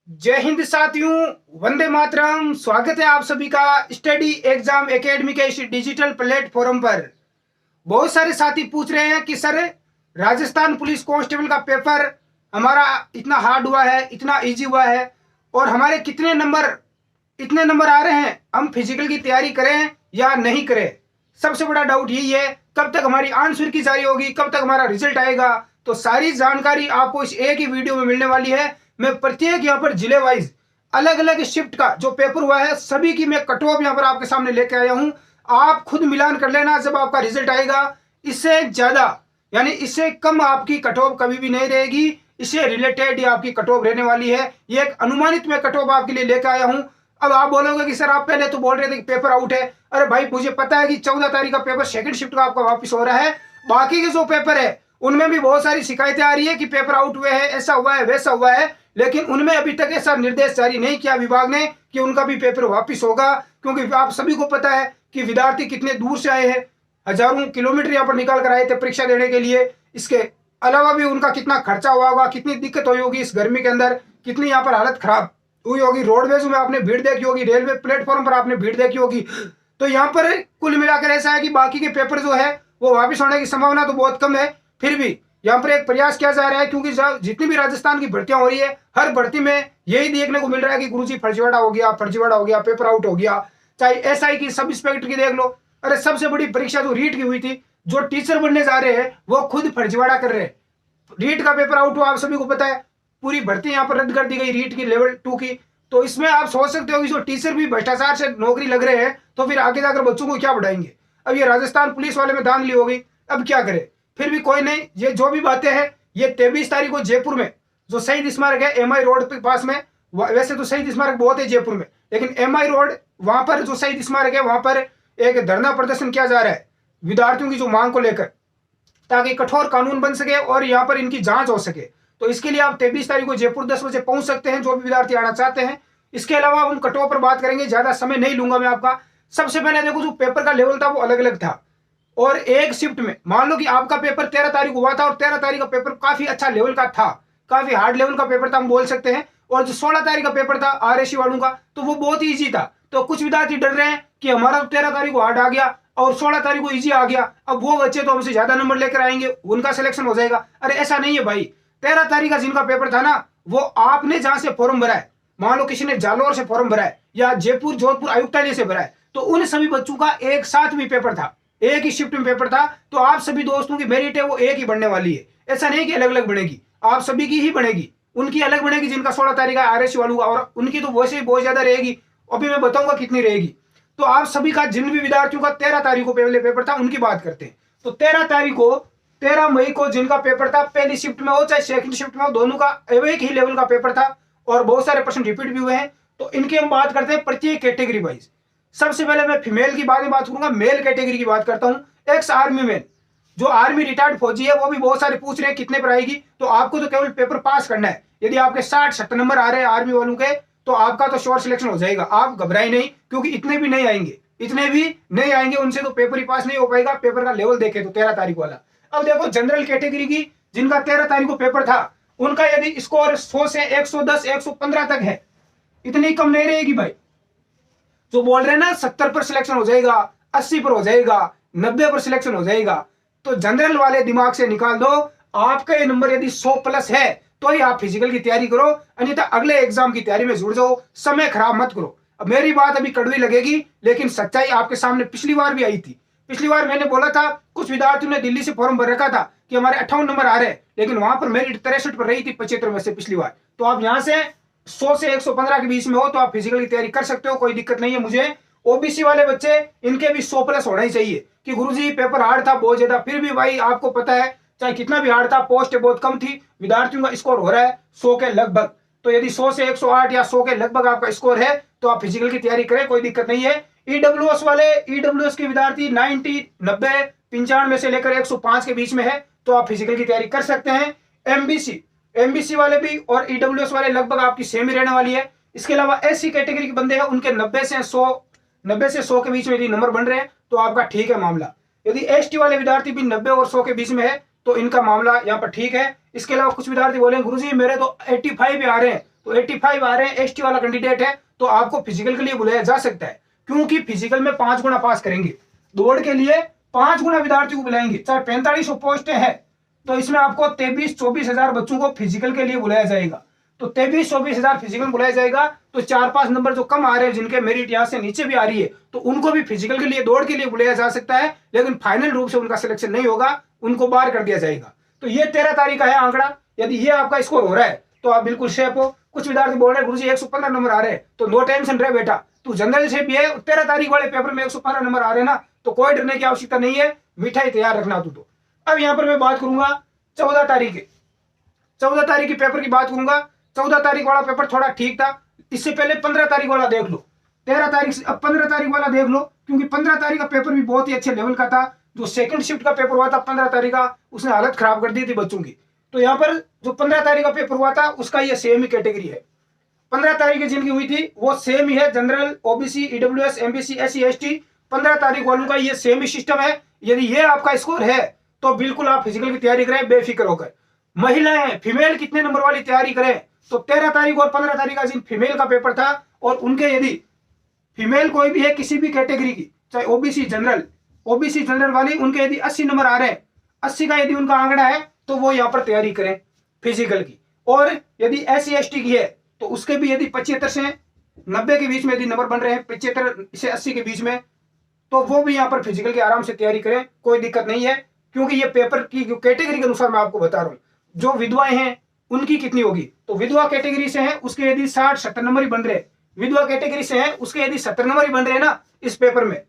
जय हिंद साथियों, वंदे मातरम। स्वागत है आप सभी का स्टडी एग्जाम एकेडमी के इस डिजिटल प्लेटफॉर्म पर। बहुत सारे साथी पूछ रहे हैं कि सर, राजस्थान पुलिस कांस्टेबल का पेपर हमारा इतना हार्ड हुआ है, इतना इजी हुआ है और हमारे इतने नंबर आ रहे हैं, हम फिजिकल की तैयारी करें या नहीं करें। सबसे बड़ा डाउट यही है, कब तक हमारी आंसर की जारी होगी, कब तक हमारा रिजल्ट आएगा। तो सारी जानकारी आपको इस एक ही वीडियो में मिलने वाली है। मैं प्रत्येक यहाँ पर जिले वाइज अलग अलग शिफ्ट का जो पेपर हुआ है सभी की मैं कट ऑफ यहाँ पर आपके सामने लेके आया हूं। आप खुद मिलान कर लेना, जब आपका रिजल्ट आएगा इससे ज्यादा यानी इससे कम आपकी कट ऑफ कभी भी नहीं रहेगी। इससे रिलेटेड ही आपकी कट ऑफ रहने वाली है। ये एक अनुमानित मैं कट ऑफ आपके लिए लेकर आया हूं। अब आप बोलोगे कि सर, आप पहले तो बोल रहे थे कि पेपर आउट है। अरे भाई, मुझे पता है कि 14 तारीख का पेपर सेकंड शिफ्ट का आपका वापस हो रहा है। बाकी के जो पेपर है उनमें भी बहुत सारी शिकायतें आ रही है कि पेपर आउट हुए हैं, ऐसा हुआ है, वैसा हुआ है, लेकिन उनमें अभी तक ऐसा निर्देश जारी नहीं किया विभाग ने कि उनका भी पेपर वापस होगा। क्योंकि आप सभी को पता है कि विद्यार्थी कितने दूर से आए हैं, हजारों किलोमीटर यहाँ पर निकाल कर आए थे परीक्षा देने के लिए। इसके अलावा भी उनका कितना खर्चा हुआ होगा, कितनी दिक्कत हुई होगी इस गर्मी के अंदर, कितनी यहाँ पर हालत खराब हुई होगी। रोडवेज में आपने भीड़ देखी होगी, रेलवे प्लेटफॉर्म पर आपने भीड़ देखी होगी। तो यहाँ पर कुल मिलाकर ऐसा है कि बाकी के पेपर जो है वो वापस होने की संभावना तो बहुत कम है। फिर भी यहाँ पर एक प्रयास किया जा रहा है, क्योंकि जितनी भी राजस्थान की भर्तियां हो रही है हर भर्ती में यही देखने को मिल रहा है कि गुरुजी फर्जीवाड़ा हो गया, फर्जीवाड़ा हो गया, पेपर आउट हो गया। चाहे एसआई की, सब इंस्पेक्टर की देख लो। अरे सबसे बड़ी परीक्षा जो रीट की हुई थी, जो टीचर बनने जा रहे हैं वो खुद फर्जीवाड़ा कर रहे हैं। रीट का पेपर आउट हुआ, आप सभी को पता है। पूरी भर्ती यहाँ पर रद्द कर दी गई रीट की लेवल 2 की। तो इसमें आप सोच सकते हो कि जो टीचर भी भ्रष्टाचार से नौकरी लग रहे हैं तो फिर आगे जाकर बच्चों को क्या बढ़ाएंगे। अब ये राजस्थान पुलिस वाले में धांधली हो गई, अब क्या करे। फिर भी कोई नहीं, ये जो भी बातें हैं, ये 23 तारीख को जयपुर में जो शहीद स्मारक है एमआई रोड के पास में, वैसे तो शहीद स्मारक बहुत है जयपुर में, लेकिन एमआई रोड वहां पर जो शहीद स्मारक है वहां पर एक धरना प्रदर्शन किया जा रहा है विद्यार्थियों की जो मांग को लेकर, ताकि कठोर कानून बन सके और यहाँ पर इनकी जांच हो सके। तो इसके लिए आप 23 तारीख को जयपुर 10 बजे पहुंच सकते हैं, जो भी विद्यार्थी आना चाहते हैं। इसके अलावा हम कट ऑफ पर बात करेंगे, ज्यादा समय नहीं लूंगा मैं आपका। सबसे पहले देखो, जो पेपर का लेवल था वो अलग अलग था और एक शिफ्ट में मान लो कि आपका पेपर 13 तारीख हुआ था और 13 तारीख का पेपर काफी अच्छा लेवल का था, काफी हार्ड लेवल का पेपर था हम बोल सकते हैं। और जो 16 तारीख का पेपर था आरएससी वालों का, तो वो बहुत ही ईजी था। तो कुछ विद्यार्थी डर रहे हैं कि हमारा तो 13 तारीख को हार्ड आ गया और 16 तारीख को इजी आ गया, अब वो बच्चे तो हमसे ज्यादा नंबर लेकर आएंगे, उनका सिलेक्शन हो जाएगा। अरे ऐसा नहीं है भाई। 13 तारीख का जिनका पेपर था ना, वो आपने जहां से फॉर्म भरा है, मान लो किसी ने जालौर से फॉर्म भरा है या जयपुर जोधपुर आयुक्तालय से भरा है, तो उन सभी बच्चों का एक साथ भी पेपर था, एक ही शिफ्ट में पेपर था। तो आप सभी दोस्तों की मेरिट है वो एक ही बढ़ने वाली है। ऐसा नहीं कि अलग अलग बढ़ेगी, आप सभी की ही बढ़ेगी। उनकी अलग बढ़ेगी जिनका 16 तारीख है आरएससी वालों का, और उनकी तो वैसे ही बहुत ज्यादा रहेगी। अभी मैं बताऊंगा कितनी रहेगी। तो आप सभी का, जिन भी विद्यार्थियों का 13 तारीख को पहले पेपर था उनकी बात करते हैं। तो 13 मई को जिनका पेपर था, पहली शिफ्ट में हो चाहे सेकंड शिफ्ट में हो, दोनों का एक ही लेवल का पेपर था और बहुत सारे प्रश्न रिपीट भी हुए हैं। तो इनकी हम बात करते हैं प्रत्येक कैटेगरी वाइज। सबसे पहले मैं फीमेल की बात करूंगा, मेल कैटेगरी की बात करता हूं। एक्स आर्मी मैन, जो आर्मी रिटायर्ड फौजी है, वो भी बहुत सारे पूछ रहे हैं कितने पर आएगी। तो आपको तो केवल पेपर पास करना है। यदि आपके 60-70 नंबर आ रहे हैं आर्मी वालों के, तो आपका तो श्योर सिलेक्शन हो जाएगा। आप घबराए नहीं, क्योंकि इतने भी नहीं आएंगे, उनसे तो पेपर ही पास नहीं हो पाएगा। पेपर का लेवल देखे तो 13 तारीख वाला। अब देखो जनरल कैटेगरी की, जिनका 13 तारीख को पेपर था, उनका यदि स्कोर 100 से 110 115 तक है, इतनी कम नहीं रहेगी भाई। जो बोल रहे हैं ना 70 पर सिलेक्शन हो जाएगा, 80 पर हो जाएगा, 90 पर सिलेक्शन हो जाएगा, तो जनरल वाले दिमाग से निकाल दो। आपका ये नंबर यदि 100 प्लस है तो ही आप फिजिकल की तैयारी करो, अन्यथा अगले एग्जाम की तैयारी में जुड़ जाओ। समय खराब मत करो। अब मेरी बात अभी कड़वी लगेगी, लेकिन सच्चाई आपके सामने पिछली बार भी आई थी। पिछली बार मैंने बोला था, कुछ विद्यार्थियों ने दिल्ली से फॉर्म भर रखा था कि हमारे 58 नंबर आ रहे हैं, लेकिन वहां पर मेरिट 63 पर रही थी 75 में से पिछली बार। तो आप यहाँ से 100 से 115 के बीच में हो तो आप फिजिकल की तैयारी कर सकते हो, कोई दिक्कत नहीं है मुझे। ओबीसी वाले बच्चे, इनके भी 100 प्लस होना ही चाहिए कि गुरुजी पेपर हार्ड था बहुत ज्यादा। फिर भी भाई आपको पता है, चाहे कितना भी हार्ड था, पोस्ट बहुत कम थी, विद्यार्थियों का स्कोर हो रहा है 100 के लगभग। तो यदि 100 से 108 या 100 के लगभग आपका स्कोर है तो आप फिजिकल की तैयारी करें, कोई दिक्कत नहीं है। ईडब्ल्यूएस वाले, ईडब्ल्यूएस के विद्यार्थी 90, 90, 95 से लेकर 105 के बीच में है, तो आप फिजिकल की तैयारी कर सकते हैं। एमबीसी वाले भी और ईडब्ल्यूएस वाले लगभग आपकी सेम ही रहने वाली है। इसके अलावा एससी कैटेगरी के बंदे हैं, उनके 90 से 100 के बीच में यदि नंबर बन रहे हैं तो आपका ठीक है मामला। यदि एसटी वाले विद्यार्थी भी 90 और 100 के बीच में है तो इनका मामला यहाँ पर ठीक है। इसके अलावा कुछ विद्यार्थी बोले गुरुजी मेरे तो 85 भी आ रहे हैं, तो 85 आ रहे हैं, एसटी वाला कैंडिडेट है तो आपको फिजिकल के लिए बुलाया जा सकता है, क्योंकि फिजिकल में 5 गुना पास करेंगे। दौड़ के लिए 5 गुना विद्यार्थियों को बुलाएंगे, चाहे 4500 पोस्टें हैं तो इसमें आपको 23-24 हजार बच्चों को फिजिकल के लिए बुलाया जाएगा। तो 23-24 हजार फिजिकल बुलाया जाएगा, तो 4-5 नंबर जो कम आ रहे हैं, जिनके मेरिट यहाँ से नीचे भी आ रही है, तो उनको भी फिजिकल के लिए दौड़ के लिए बुलाया जा सकता है, लेकिन फाइनल रूप से उनका सिलेक्शन नहीं होगा, उनको बाहर कर दिया जाएगा। तो ये 13 तारीख का है आंकड़ा। यदि ये आपका स्कोर हो रहा है तो आप बिल्कुल सेफ हो। कुछ विद्यार्थी बोल रहे हैं गुरुजी 115 नंबर आ रहे हैं, तो नो टेंशन रहे बेटा, तू जनरल से भी है, 13 तारीख वाले पेपर में 115 नंबर आ रहे हैं ना, तो कोई डरने की आवश्यकता नहीं है, मिठाई तैयार रखना तू। तो अब यहाँ पर मैं बात करूंगा 14 तारीख के 14 तारीख के पेपर की बात करूंगा। 14 तारीख वाला पेपर थोड़ा ठीक था, इससे पहले 15 तारीख वाला देख लो। 13 तारीख से अब 15 तारीख वाला देख लो, क्योंकि 15 तारीख का पेपर भी बहुत ही अच्छे लेवल का था। जो सेकंड शिफ्ट का पेपर हुआ था 15 तारीख का, उसने हालत खराब कर दी थी बच्चों की। तो यहाँ पर जो 15 तारीख का पेपर हुआ था उसका ये सेम ही कैटेगरी है। 15 तारीख की जिनकी हुई थी वो सेम ही है, general, OBC, EWS, MBC, SC, ST. 15 तारीख वालों का ये सेम ही सिस्टम है। यदि ये आपका स्कोर है तो बिल्कुल आप फिजिकल की तैयारी करें बेफिक्र होकर। महिलाएं, फीमेल कितने नंबर वाली तैयारी करें, तो 13 तारीख और 15 तारीख का जिन फीमेल का पेपर था, और उनके यदि फीमेल कोई भी है किसी भी कैटेगरी की, चाहे ओबीसी जनरल वाली, उनके यदि 80 नंबर आ रहे हैं, 80 का यदि उनका आंकड़ा है तो वो यहाँ पर तैयारी करें फिजिकल की। और यदि एससी एसटी की है तो उसके भी यदि 75 से 90 के बीच में यदि नंबर बन रहे हैं, 75 से 80 के बीच में, तो वो भी यहाँ पर फिजिकल की आराम से तैयारी करें, कोई दिक्कत नहीं है। क्योंकि ये पेपर की जो कैटेगरी के अनुसार मैं आपको बता रहा हूँ, जो विधवाएं हैं उनकी कितनी होगी, तो विधवा कैटेगरी से है उसके यदि 60-70 नंबर ही बन रहे, विधवा कैटेगरी से है उसके यदि 70 नंबर ही बन रहे हैं ना इस पेपर में,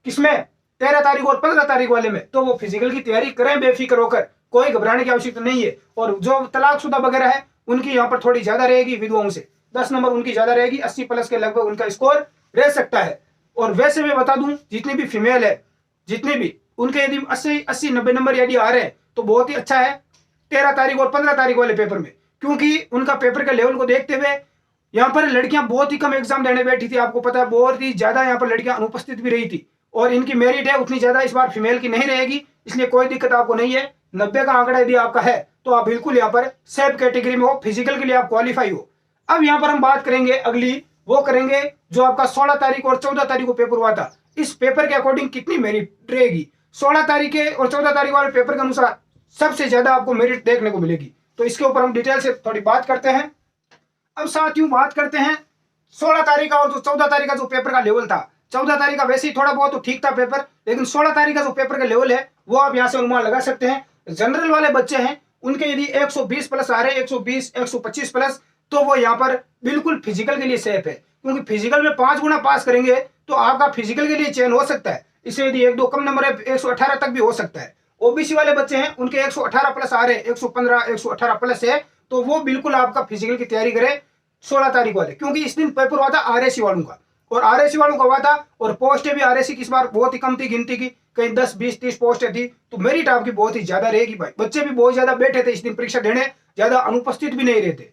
किसमें, 13 तारीख और 15 तारीख वाले में, तो वो फिजिकल की तैयारी करें बेफिक्र होकर, कोई घबराने की आवश्यकता नहीं है। और जो तलाकशुदा वगैरह है उनकी यहाँ पर थोड़ी ज्यादा रहेगी, विधवाओं से 10 नंबर उनकी ज्यादा रहेगी, 80 प्लस के लगभग उनका स्कोर रह सकता है। और वैसे मैं बता दूं, जितनी भी फीमेल है, जितने भी उनके यदि 80-90 नंबर यदि आ रहे हैं तो बहुत ही अच्छा है 13 तारीख और 15 तारीख वाले पेपर में, क्योंकि उनका पेपर के लेवल को देखते हुए यहाँ पर लड़कियां बहुत ही कम एग्जाम देने बैठी थी। आपको पता है बहुत ही ज्यादा यहाँ पर लड़कियां अनुपस्थित भी रही थी, और इनकी मेरिट है उतनी ज्यादा इस बार फीमेल की नहीं रहेगी, इसलिए कोई दिक्कत आपको नहीं है। 90 का आंकड़ा यदि आपका है तो आप बिल्कुल यहाँ पर सेफ कैटेगरी में हो, फिजिकल के लिए आप क्वालिफाई हो। अब यहाँ पर हम बात करेंगे अगली, वो करेंगे जो आपका 16 तारीख और 14 तारीख को पेपर हुआ था, इस पेपर के अकॉर्डिंग कितनी मेरिट रहेगी। 16 तारीख के और 14 तारीख वाले पेपर के अनुसार सबसे ज्यादा आपको मेरिट देखने को मिलेगी, तो इसके ऊपर हम डिटेल से थोड़ी बात करते हैं। अब साथियों बात करते हैं 16 तारीख का और जो 14 तारीख का जो पेपर का लेवल था। 14 तारीख का वैसे ही थोड़ा बहुत तो ठीक था पेपर, लेकिन 16 तारीख का जो पेपर का लेवल है वो आप यहाँ से अनुमान लगा सकते हैं। जनरल वाले बच्चे हैं उनके यदि 120 प्लस आ रहे हैं, 120, 125 प्लस, तो वो यहाँ पर बिल्कुल फिजिकल के लिए सेफ है, क्योंकि फिजिकल में 5 गुना पास करेंगे तो आपका फिजिकल के लिए चयन हो सकता है। इसे यदि 1-2 कम नंबर है 118 तक भी हो सकता है। ओबीसी वाले बच्चे हैं उनके 118 प्लस आ रहे हैं, 115, 118 प्लस है, तो वो बिल्कुल आपका फिजिकल की तैयारी करें 16 तारीख वाले, क्योंकि इस दिन पेपर हुआ था आरएसी वालों का, और आरएसी वालों का हुआ था, और पोस्टें भी आरएसी की इस बार बहुत ही कम थी गिनती की, कहीं 10, 20, 30 पोस्टें थी, तो मेरिट आपकी बहुत ही ज्यादा रहेगी भाई। बच्चे भी बहुत ज्यादा बैठे थे इस दिन परीक्षा देने, ज्यादा अनुपस्थित भी नहीं रहते।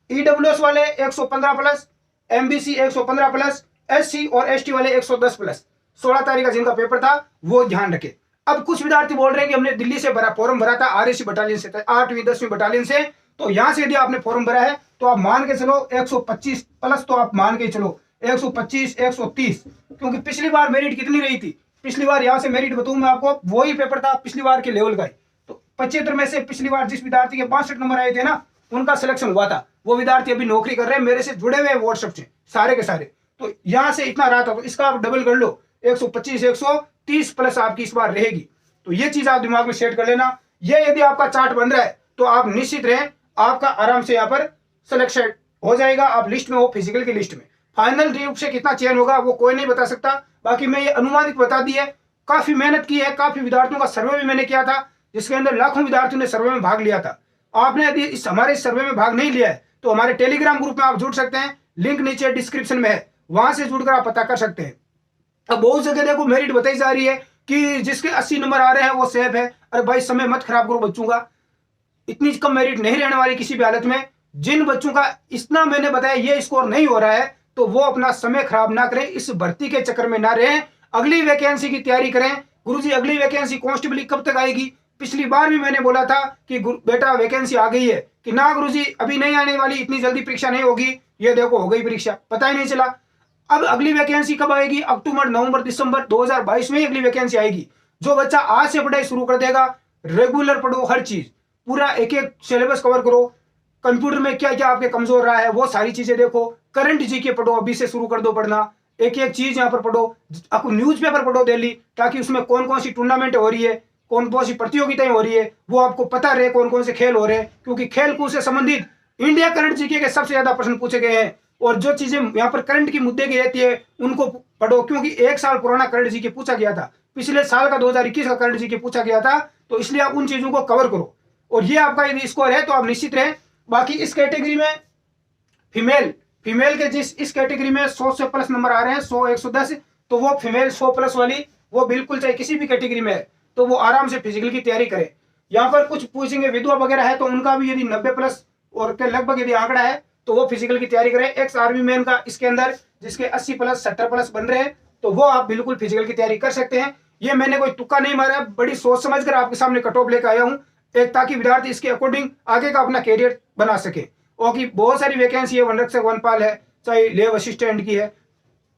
ईडब्ल्यूएस वाले 115 प्लस, एमबीसी 115 प्लस, एससी और एसटी वाले 110 प्लस, 16 तारीख का जिनका पेपर था वो ध्यान रखे। अब कुछ विद्यार्थी बोल रहे हैं कि हमने दिल्ली से भरा फॉर्म भरा था, आरएसी बटालियन से, 8वीं 10वीं बटालियन से, तो यहां से यदि आपने फॉर्म भरा है तो आप मान के चलो 125 प्लस, तो आप मान के चलो 125, 130, क्योंकि पिछली बार मेरिट कितनी रही थी, पिछली बार यहां से मेरिट बताऊं मैं आपको, वही पेपर था पिछली बार के लेवल का ही। तो 75 में से पिछली बार जिस विद्यार्थी के 62 नंबर आए थे ना, उनका सिलेक्शन हुआ था। वो विद्यार्थी अभी नौकरी कर रहे हैं, मेरे से जुड़े हुए व्हाट्सएप से सारे के सारे, तो यहां से इतना रहा था, तो इसका आप डबल कर लो, 125, 130 प्लस आपकी इस बार रहेगी। तो ये चीज आप दिमाग में सेट कर लेना। ये यदि आपका चार्ट बन रहा है तो आप निश्चित रहें आपका आराम से यहाँ पर सिलेक्शन हो जाएगा, आप लिस्ट में हो, फिजिकल की लिस्ट में। फाइनल रूप से कितना चयन होगा वो कोई नहीं बता सकता, बाकी मैं ये अनुमानित बता दी है। काफी मेहनत की है, काफी विद्यार्थियों का सर्वे भी मैंने किया था, जिसके अंदर लाखों विद्यार्थियों ने सर्वे में भाग लिया था। आपने यदि इस हमारे सर्वे में भाग नहीं लिया है तो हमारे टेलीग्राम ग्रुप में आप जुड़ सकते हैं, लिंक नीचे डिस्क्रिप्शन में है, वहां से जुड़कर आप पता कर सकते हैं। अब बहुत जगह देखो मेरिट बताई जा रही है कि जिसके 80 नंबर आ रहे हैं वो सेफ है। अरे भाई समय मत खराब करो बच्चों का, इतनी कम मेरिट नहीं रहने वाली किसी भी हालत में। जिन बच्चों का इतना मैंने बताया ये स्कोर नहीं हो रहा है तो वो अपना समय खराब ना करें, इस भर्ती के चक्कर में ना रहें, अगली वैकेंसी की तैयारी करें। गुरुजी अगली वैकेंसी कांस्टेबल कब तक आएगी, पिछली बार भी मैंने बोला था कि बेटा वैकेंसी आ गई है, कि ना गुरुजी अभी नहीं आने वाली, इतनी जल्दी परीक्षा नहीं होगी। ये देखो हो गई परीक्षा, पता ही नहीं चला। अब अगली वैकेंसी कब आएगी? अक्टूबर, नवंबर, दिसंबर 2022 में अगली वैकेंसी आएगी। जो बच्चा आज से पढ़ाई शुरू कर देगा, रेगुलर पढ़ो, हर चीज पूरा एक एक सिलेबस कवर करो, कंप्यूटर में क्या क्या आपके कमजोर रहा है वो सारी चीजें देखो, करंट जीके पढ़ो, अभी से शुरू कर दो पढ़ना, एक एक चीज यहाँ पर पढ़ो, आपको न्यूज़पेपर पढ़ो डेली, ताकि उसमें कौन कौन सी टूर्नामेंट हो रही है, कौन कौन सी प्रतियोगिताएं हो रही है, वो आपको पता रहे, कौन कौन से खेल हो रहे हैं, क्योंकि खेल कूद से संबंधित इंडिया करंट जीके के सबसे ज्यादा प्रश्न पूछे गए हैं। और जो चीजें यहाँ पर करंट की मुद्दे की रहती है उनको पढ़ो, क्योंकि एक साल पुराना करंट जीके पूछा गया था, पिछले साल का 2021 का करंट जीके पूछा गया था, तो इसलिए आप उन चीजों को कवर करो। और ये आपका यदि स्कोर है तो आप निश्चित रहे। बाकी इस कैटेगरी में फीमेल के इस कैटेगरी में 100 से प्लस नंबर आ रहे हैं, 100, 110, तो वो फीमेल 100 प्लस वाली, वो बिल्कुल चाहे किसी भी कैटेगरी में है तो वो आराम से फिजिकल की तैयारी करे। यहाँ पर कुछ पूछेंगे विधवा वगैरह है तो उनका भी यदि 90 प्लस और के लगभग यदि आंकड़ा है तो वो फिजिकल की तैयारी करें। एक्स आर्मी मैन का इसके अंदर जिसके 80 प्लस 70 प्लस बन रहे हैं तो वो आप बिल्कुल फिजिकल की तैयारी कर सकते हैं। ये मैंने कोई तुक्का नहीं मारा, बड़ी सोच समझ कर आपके सामने कट ऑफ लेकर आया हूँ, एक ताकि विद्यार्थी इसके अकॉर्डिंग आगे का अपना कैरियर बना सके। और की बहुत सारी वैकेंसी है, वनरक्षक वनपाल है, चाहे लेब असिस्टेंट की है,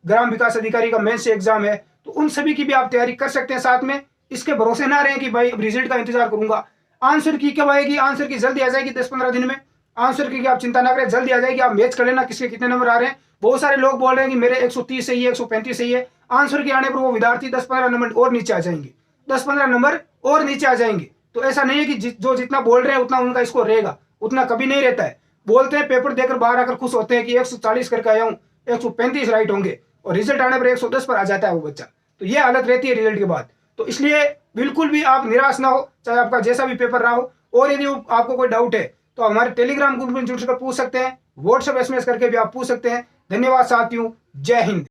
ग्राम विकास अधिकारी का मेंस एग्जाम है, तो उन सभी की भी आप तैयारी कर सकते हैं साथ में। इसके भरोसे ना रहे कि भाई अब रिजल्ट का इंतजार करूंगा। आंसर की कब आएगी? आंसर की जल्दी आ जाएगी 10-15 दिन में। आंसर की आप चिंता ना करें, जल्दी आ जाएगी। आप मैच कर लेना किसके कितने नंबर आ रहे हैं। बहुत सारे लोग बोल रहे हैं कि मेरे 130 सही है, 135 सही है। आंसर के आने पर वो विद्यार्थी 10-15 नंबर और नीचे आ जाएंगे, 10-15 नंबर और नीचे आ जाएंगे। तो ऐसा नहीं है कि जो जितना बोल रहे हैं उतना उनका स्कोर रहेगा, उतना कभी नहीं रहता है। बोलते हैं पेपर देकर बाहर आकर खुश होते हैं कि 140 करके आया हूँ, 135 राइट होंगे, और रिजल्ट आने पर 110 पर आ जाता है वो बच्चा। तो ये हालत रहती है रिजल्ट के बाद। तो इसलिए बिल्कुल भी आप निराश ना हो, चाहे आपका जैसा भी पेपर रहा हो। और यदि आपको कोई डाउट है तो हमारे टेलीग्राम ग्रुप में जुड़कर पूछ सकते हैं, व्हाट्सएप SMS करके भी आप पूछ सकते हैं। धन्यवाद साथियों, जय हिंद।